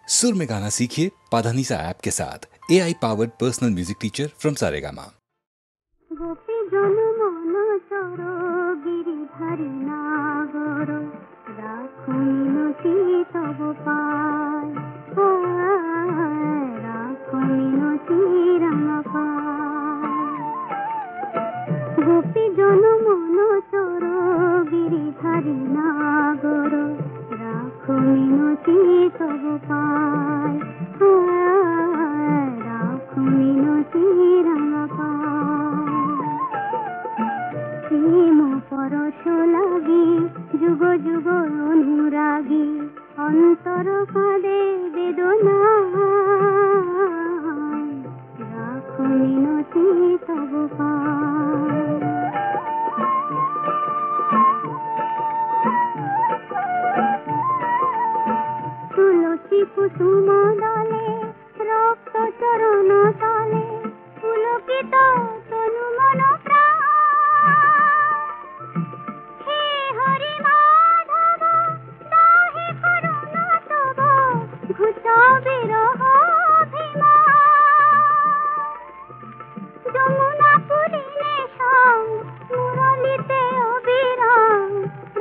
सुर में गाना सीखिए पाधानीसा ऐप के साथ। AI powered personal music teacher from Saregama. গোপী জন মন চোর গিরিধারী নাগর রাখো মিনতি তব পায় রাখো মিনতি রাঙা পায় প্রেম পরশ লাগি যুগ যুগ অনুরাগী অন্তর কাঁদে বেদনা রাখো মিনতি তব পায় তুলসী কুসুম দলে রক্ত চরণ তলে পুলকিত তনু মন প্রাণ হে হরি মাধব দাহে করুণ তব ঘুচা বিরহ যমুনা পুরিনে সং মুরলিতে অবিরাম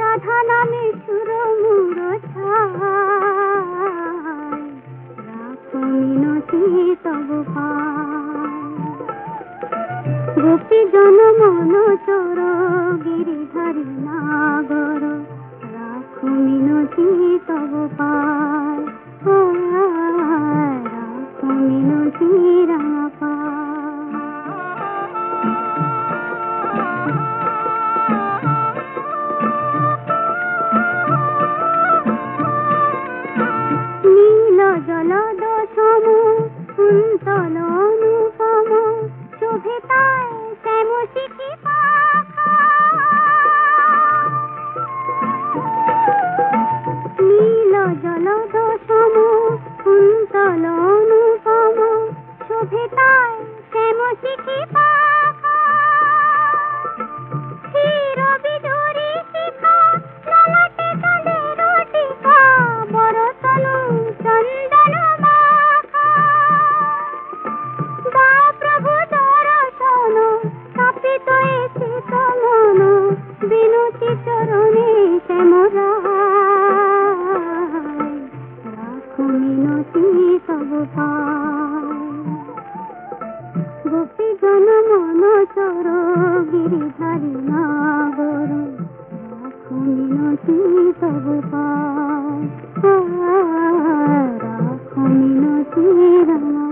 রাধা নামে সুর মুর ছায় রাখো মিনতি তব পায় গোপী জন মন চোর গিরিধারী নাগর রাখো মিনতি তব পায় রাখো মিনতি রাঙা পায় জলদ সম কুন্তল অনুপম শোভে তাই শ্যাম শিখি পাখা নীল জলদ সম কুন্তল অনুপম শোভে তাই শ্যাম শিখি পাখা ক্ষীর বিদুরি শিখা ললাটে কালের টিকা বরতনু চন্দন মাখা দা প্রভু দর্শন কাপিত এসে মন বিনতি চরণে শ্যামরায় রাখো মিনতি তব পায় গোপী জন মন চোর গিরিধারী নাগর রাখো মিনতি তব পায় রাখো মিনতি রাঙা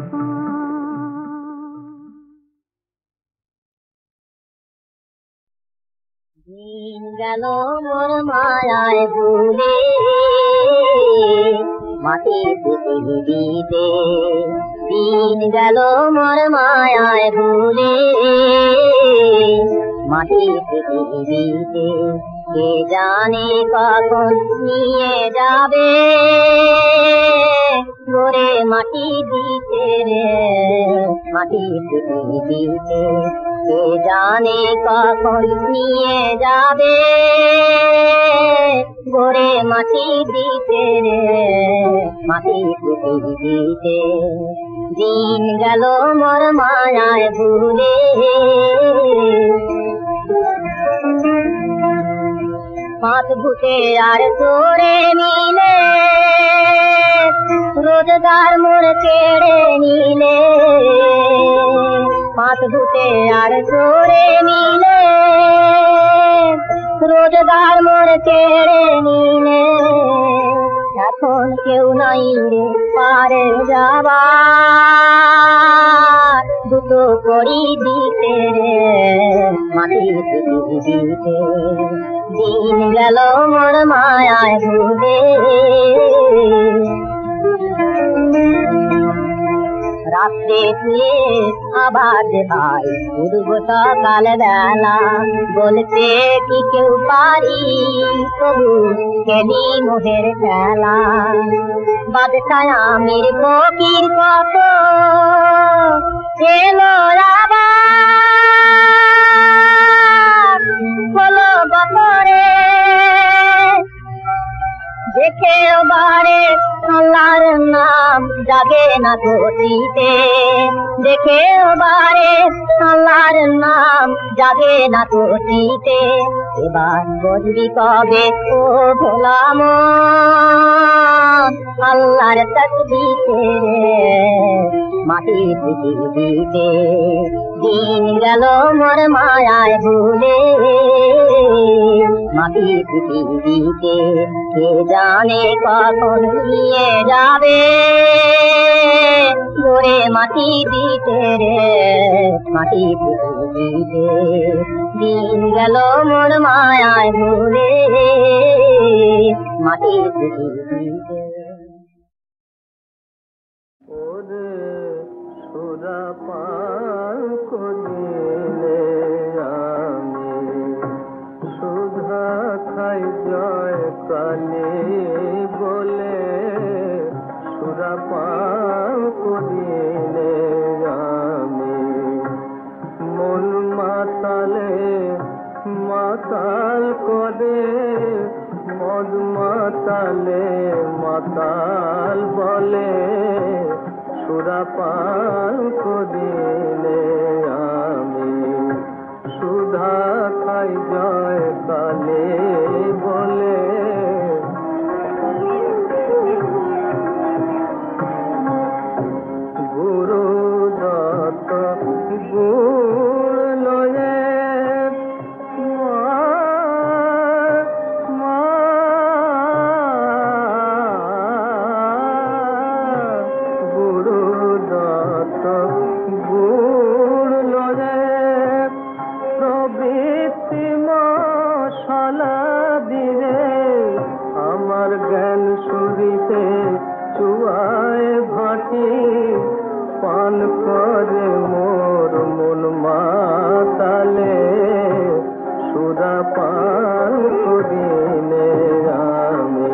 দিন গেল মোর মায়ায় ভুলে মাটি পৃথিবীতে দিন গেল মোর মায়ায় ভুলে মাটি পৃথিবীতে কে জানে কখন নিয়ে যাবে গোরে মাটি দিতে রে মাটি পৃথিবীতে কে জানে কখন নিয়ে যাবে গোরে মাটি দিতে রে মাটি পৃথিবীতে দিন গেল মোর মায়ায় ভুলে পাঁচ ভূতে আর তোরে মিলে রোজগার মোর কেড়ে নিলে পাঁচ ভূতে আর তোরে মিলে রোজগার মোর কেড়ে নিলে এখন কেউ নাই রে পারে যাবার দুটো করি দিতে রে মাটি দিতে দিন গেল মোর মায়ায় ভুলে রাত্রে শুয়ে আবার ভাই উঠব সকাল বেলা বলতে কি কেউ পারি তবু কেলি মোহের খেলা বাদশাহ আমির ফকির কত এলো আবার হলো বপরে দেখে বারে আল্লাহর নাম জাগে না তোতিতে দেখে বারে আল্লাহর নাম জাগে না তোতিতে এবার বলবি কবে ও ভোলাম আল্লাহর তসবিতে মাটি পৃথিবীতে দিন গেল মোর মায়ায় ভুলে মাটি পৃথিবীতে কে জানে কখন নিয়ে যাবে গোরে মাটি দিতে রে মাটি পৃথিবীতে দিন গেল মোর মায়ায় ভুলে মাটি পৃথিবীতে ওরে সুরাপান করিলে আমি সুধা খাই জয় কালী বলে সুরাপান করিলে আমি মন মাতালে মাতাল করে মদ মাতালে মাতাল বলে সুরাপান করিলে আমি সুধা খাই জয় কালে বলে গুরু দত্ত গুণ লয়ে জ্ঞান সুরিতে চুয়ায় ভাটি পান করে মোর মন মাতালে সুরা পান করিলে আমি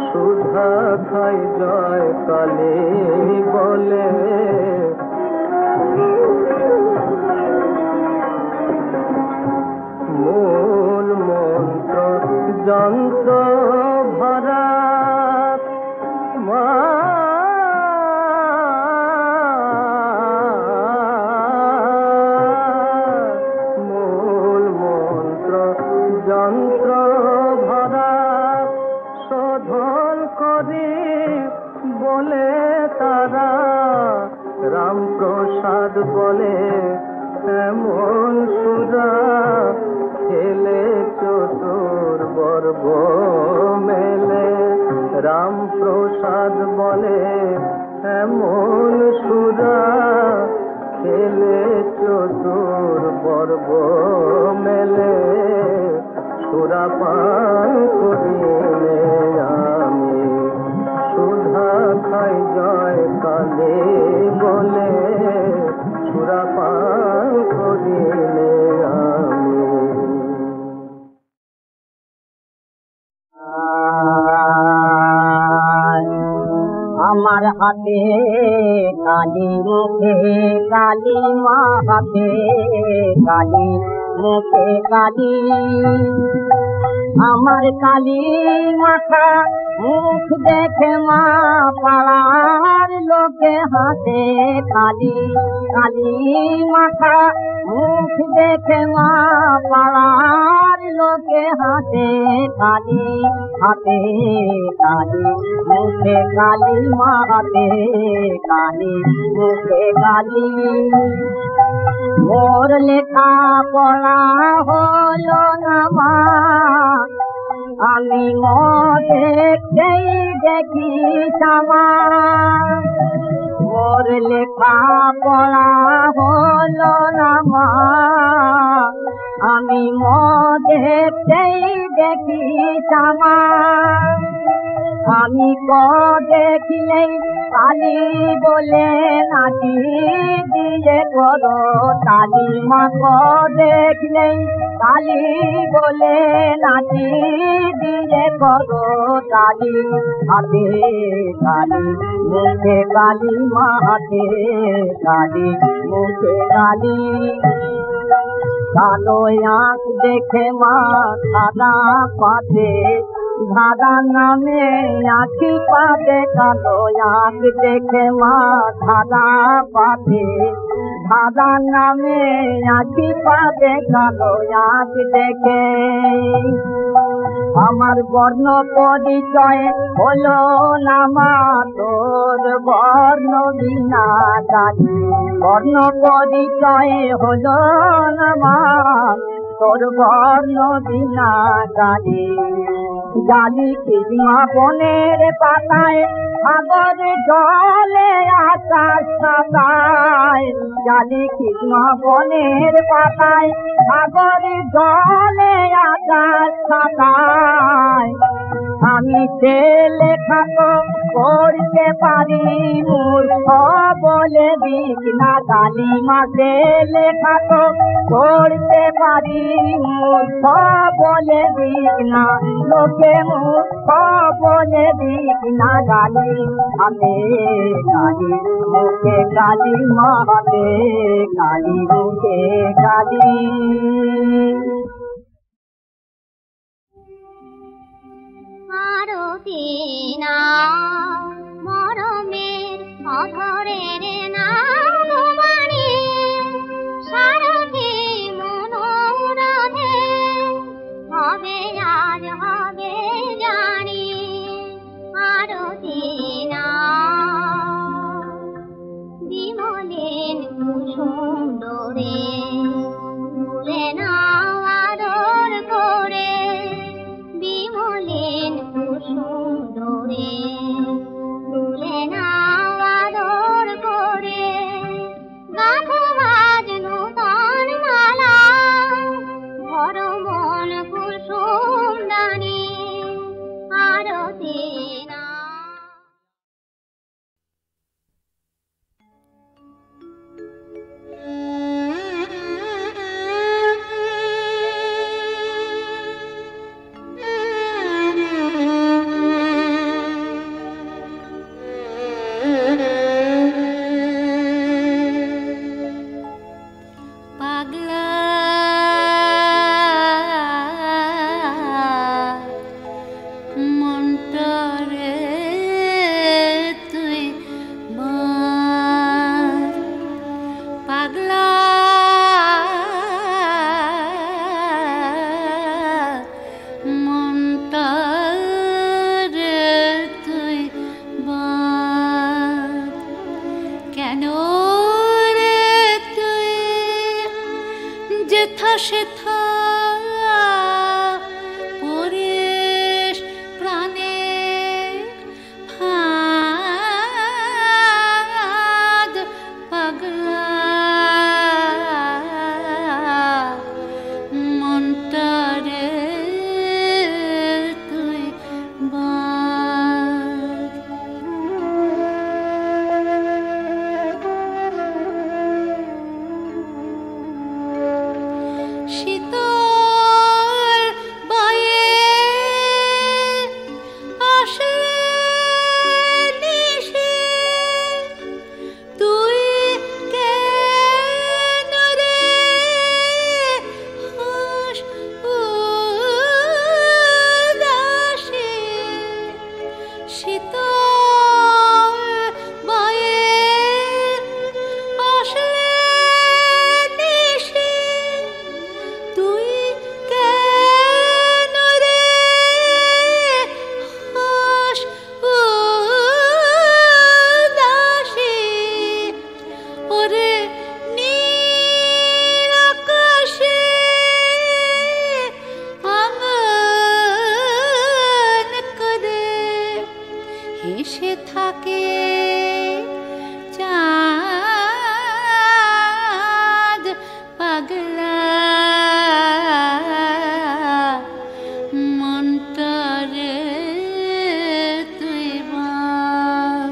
সুধা খাই জয় কালী বলে মূল মন্ত্র যন্ত্র ভরা মূল মন্ত্র যন্ত্র ভরা শোধন করি বলে তারা রামপ্রসাদ বলে এমন সুরা খেলে চতুর বর্গ মেলে রামপ্রসাদ বলে এমন সুরা খেলে চতুর বর্গ মেলে সুরা পান করিলে আমি সুধা খাই জয় কালে বলে সুরা পান করিলে আমি আমার হাতে কালি মুখে কালি মা হাতে কালি মুখে কালি আমার কালি মাথা মুখ দেখে মা পাড়ার লোকে হাতে কালি কালি মাথা মুখ দেখে মা পাড়ার লোকে হাতে কালি হাতে কালি মুখে কালি মা হাতে কালি মুখে কালি মোর লেখা পড়া হলো না মা আমি দেখতেই দেখি সামা মোর লেখা পড়া হলো না মা আমি দেখতেই দেখি সামা আমি দেখলেই কালি বলে নাচি দিয়ে করো তালি মা দেখলেই কালি বলে নাচি দিয়ে করো তালি হাতে কালি মুখে কালি মা হাতে কালি মুখে কালি কালো আঁখ দেখে মা সাদা পাতে ধাঁধা নামে আঁখি পাতে কালো আঁখ দেখে মা ধাঁধা পাতে ধাঁধা নামে আঁখি পাতে কালো আঁখ দেখে আমার বর্ণ পরিচয় হলো না মা তোর বর্ণ বিনা জানি বর্ণ পরিচয় হলো না মা তোর বর্ণ বিনা জানি জালি কিসমা বনের পাতায় সাগর জলে আকাশ পাতায় জালি কিসমা বনের পাতায় সাগর জলে আকাশ পাতায় আমি ছেলে খাতো পড়তে পারি মূর্খ বলে দিক না কালী মাসে লেখাতো পড়তে পারি মূর্খ বলে দিক না লোকে মূর্খ বলে দিক না গালি হাতে কালী মুখে কালী মাতে কালী মুখে কালী আরতি না মরমের অধরের না তোমারি সারথি মনোরথে হবে আজ হবে জানি আরতি না বিমলেন কুসুম ডোরে ভুলে না আদর করে বিমলেন কুসুম ডোরে ভুলে না আদর করে গাঁথো আজ নূতন মালা ভর মন কুসুম দানি আরতি না পাগলা মনটারে তুই বার পাগলা মনটারে তুই বার কেন রে তুই যেথা সেথা পরিস প্রাণে ফাঁদ পাগলা মনটারে তুই বার শীতল বয়ে আসলে নিশে তুই কেন রে হাস উদাসে শীতল বয়ে আসলে নিশে তুই কেন রে হাস উদাসে ওরে নীল আকাশে আঙ্গন করে হেসে থাকে চাঁদ পাগলা মনটারে তুই বার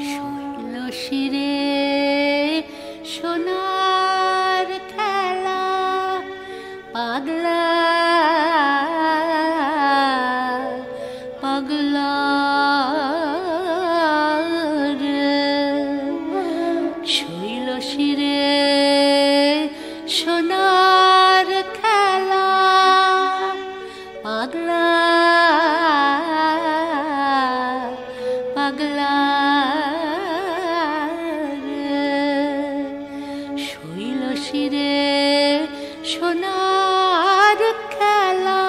শৈল শিরে সোনার খেলা পাগলা পাগলা শৈল শিরে সোনার খেলা পাগলা পাগলা শৈল শিরে সোনার খেলা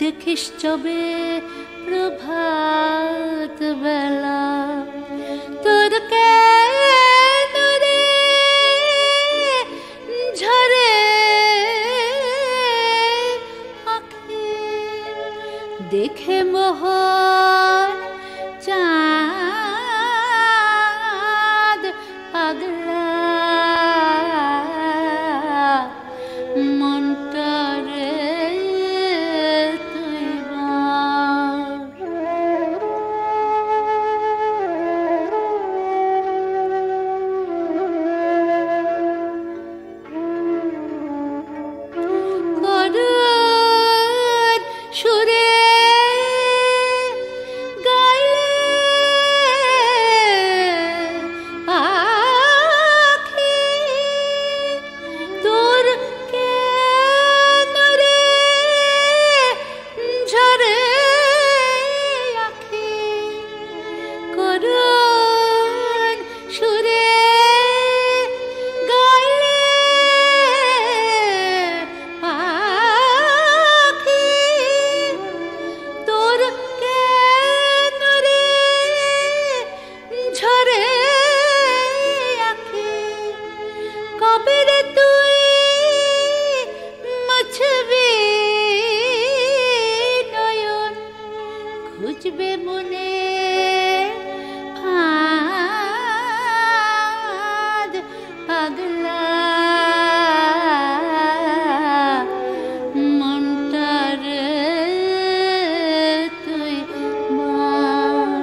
দেখিস চবে প্রভাত বেলা তোর কেন রে ঝরে আঁখি দেখে মোহন চাঁদ পাগলা মনটা রে তুই করুণ সুরে গাইলে আখি তোর কেন রে ঝরে আখি করুণ সুরে গাইলে আখি তোর কেন রে ঝরে আখি কবে রে তুই মুছবি নয়ন খুঁজবে মনে ফাঁদ পাগলা মনটা রে তুই মন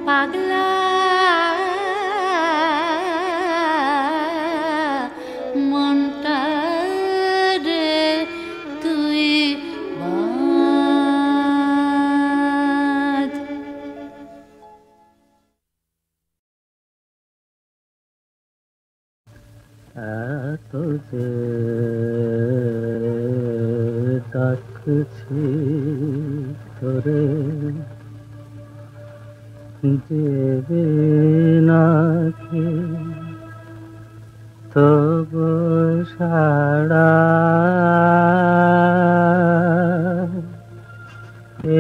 পাগলা মনটা রে তুই বাঁধ। এত যে ডাকছি তোরে দেবে নাকি তব সাড়া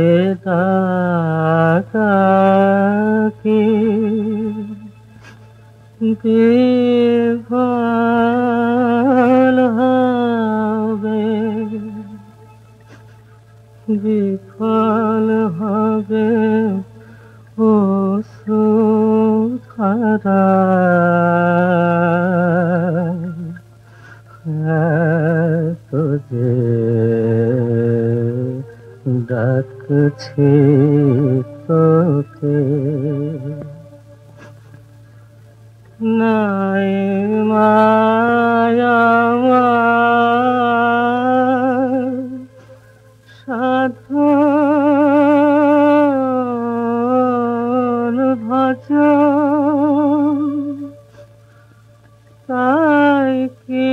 এ ডাকি বিফল হবে বিফল হবে ও সুধারা তুঝে ডাকছি তোকে নাই মায়া সাধন ভজন তাই কি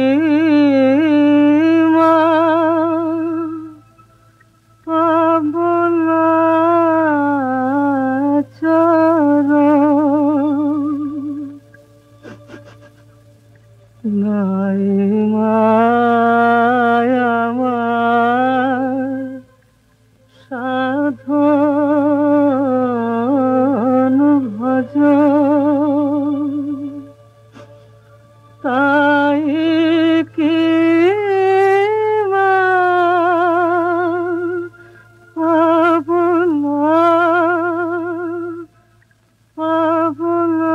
মা পাব না চরণ নাই মায়া সাধন ভজন তাই কি মা পাব না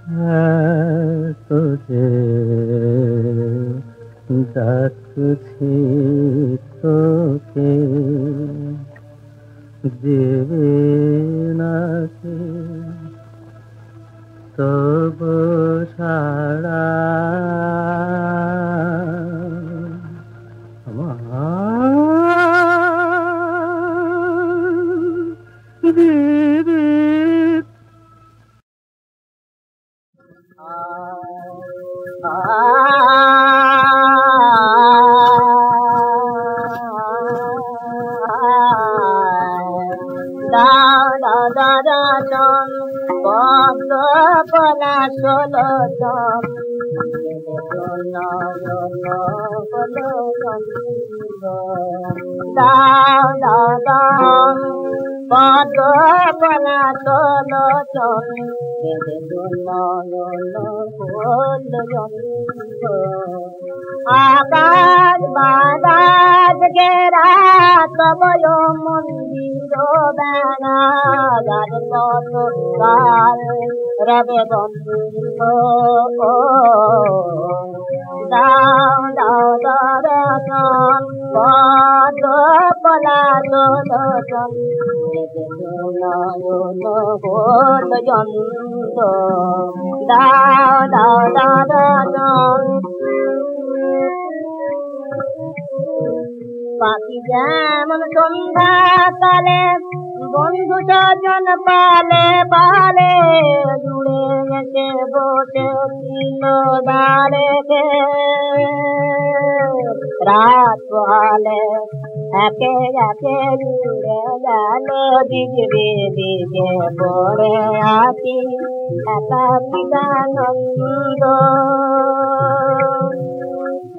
तुझे ডাকছি তোকে দেবে নাকি তব সারা आकाश बादाज के रात भयो मंदिर बेना गाज तो काल रवे बंधु दाव दाव दरसन पद पला दोलसन होल जंत दाव दाव दरसन পাখি যেমন সন্ধ্যা কালে বন্ধু স্বজন পালে পালে জুড়ে এসে বসেছিল ডালে রাত পালে একে একে জুড়ে গেল দিকে দিকে পড়ে আছি একা বিদানন্দ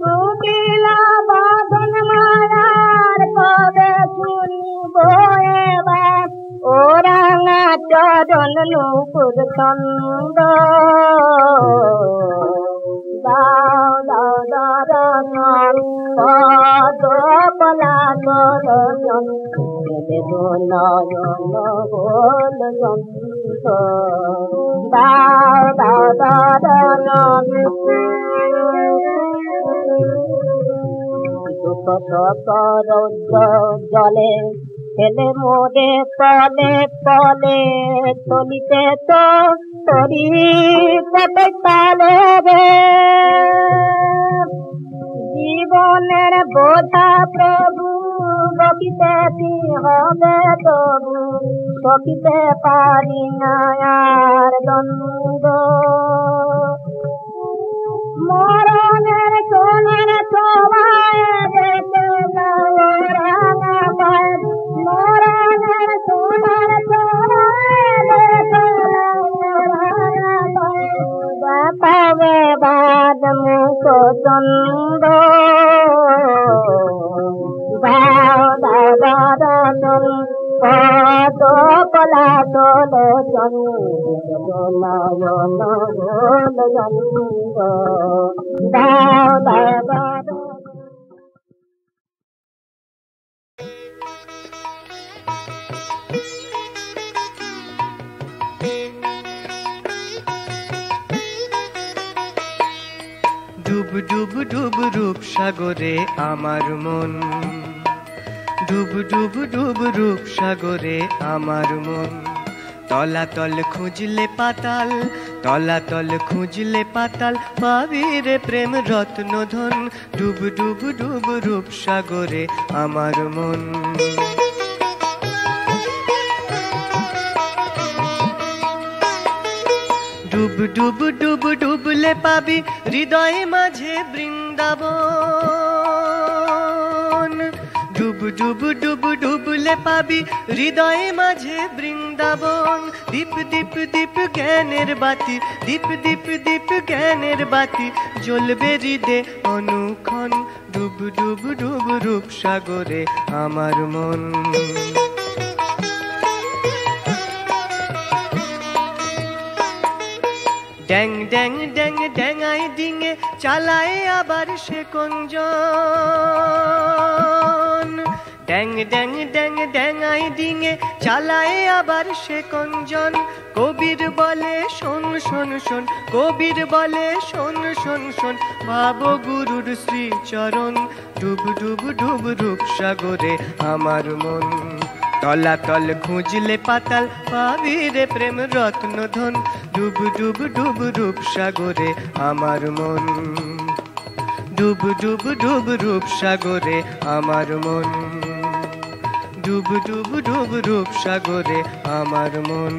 কুটিলা বাঁধন মায়ার কবে শুনিব এবার ওরাঙা চরণ নুপুর ছন্দ দাও দাও দরজন পদ পলা দরজন নয়ন গোল যন্ত্র দাও দাও দরজন জলে ফেলে মোরে তলে তলে তলিতে তো তরি কত তালে রে জীবনের বোঝা প্রভু বকিতে হবে তবু বকিতে পারি না আর দ্বন্দ্ব মরণের সোনার সবাই দেখে রাঙা পায় মরণের সোনার সবাই দেখে রাঙা পায় বাপাবে বাদ মুখ চন্দ দাও দাও দাদন পদ কলা দোলন নয়ন গোল জন্ম দাও দাও ডুব ডুব ডুব রূপ সাগরে আমার মন ডুব ডুব ডুব রূপ সাগরে আমার মন তলাতল খুঁজলে পাতাল তলাতল খুঁজলে পাতাল পাবি রে প্রেম রত্ন ধন ডুব ডুব ডুব রূপ সাগরে আমার মন ডুব ডুব ডুব ডুবলে পাবি হৃদয়ে মাঝে বৃন্দাবন ডুব ডুব ডুব ডুবলে পাবি হৃদয়ে মাঝে বৃন্দাবন দীপ দীপ দীপ জ্ঞানের বাতি দীপ দীপ দীপ জ্ঞানের বাতি জ্বলবে হৃদে অনুক্ষণ ডুব ডুব ডুব রূপ সাগরে আমার মন ড্যাং ড্যাং ড্যাং ড্যাঙাই ডিঙে চালায় আবার সে কঞ্জন ড্যাং ড্যাং ড্যাং ড্যাঙাই ডিঙে চালায় আবার সে কঞ্জন। কবির বলে শোন শোন শোন, কবির বলে শোন শোন শোন, ভাব গুরুর শ্রীচরণ। ডুব ডুব ডুব রূপসাগরে আমার মন, তলাতল খুঁজলে পাতাল পাবি রে প্রেম রত্ন ধন। ডুব ডুব ডুব রূপসাগরে আমার মন, ডুব ডুব ডুব রূপসাগরে আমার মন, ডুব ডুব ডুব রূপসাগরে আমার মন।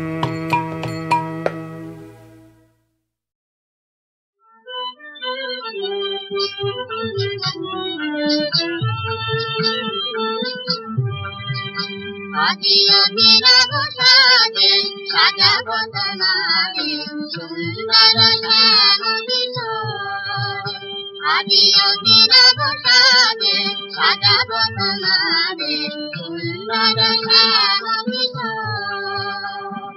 আজিও দিনব সাজে সাজাব তোমারে সুন্দর শ্যাম কিশোর। আজিও দিনব সাজে সাজাব তোমারে সুন্দর শ্যাম কিশোর।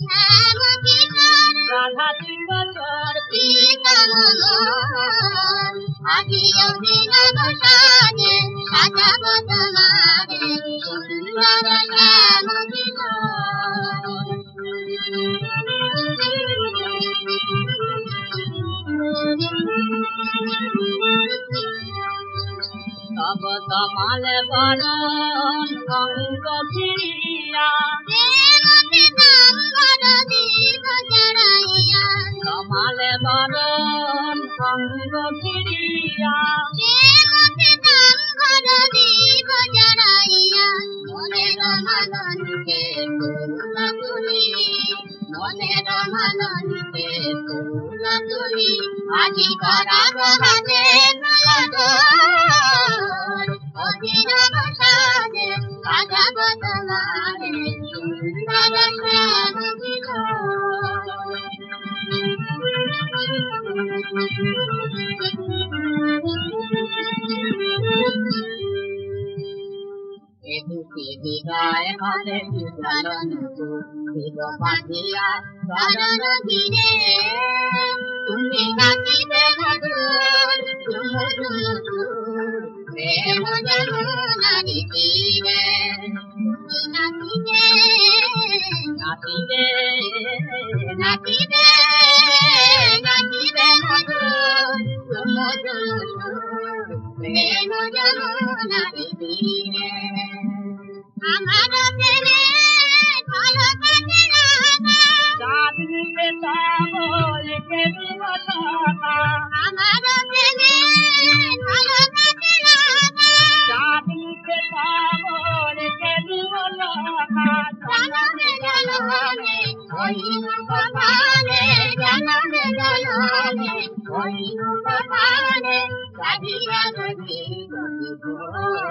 শ্যাম কিশোর রাধা কিশোর প্রীতম মনোহর। আজিও দিনব সাজে সাজাব তোমারে সুন্দর শ্যাম কিশোর। তব তমাল বরণ অঙ্গ ফিরিয়া, প্রেমকে তাম্বর দীপ জড়াইয়া। তমাল বরণ অঙ্গ ফিরিয়া, প্রেমকে তাম্বর দীপ জড়াইয়া। মনের মালনকে ফুল তুলি, মনের মালনকে ফুল তুলি, আজি করাব হাতে নয়ন। অদিনব সাজে সাজাব তোমারে সুন্দর শ্যাম কিশোর। এদুকে বিদায় হবে চলন দিগ পাঠিয়া চরণ ধীরে। তুমি নাচিবে মধুর ঝুমু ঝুমু সুর, প্রেম যমুনারি তীরে। তুমি নাচিবে নাচিবে নাচিবে নাচিবে মধুর ঝুমু ঝুমু সুর, প্রেম যমুনারি তীরে। আমার প্রেমে ভালো কাটে রাধা, চাঁদনিতে চাবলকে দিবসকা। আমার প্রেমে ভালো কাটে রাধা, চাঁদনিতে চাবলকে দিবসকা। জনমে জনমে হইনু কপালে, জনমে জনমে হইনু কপালে, রাধিয়া রবি রবি ভোর।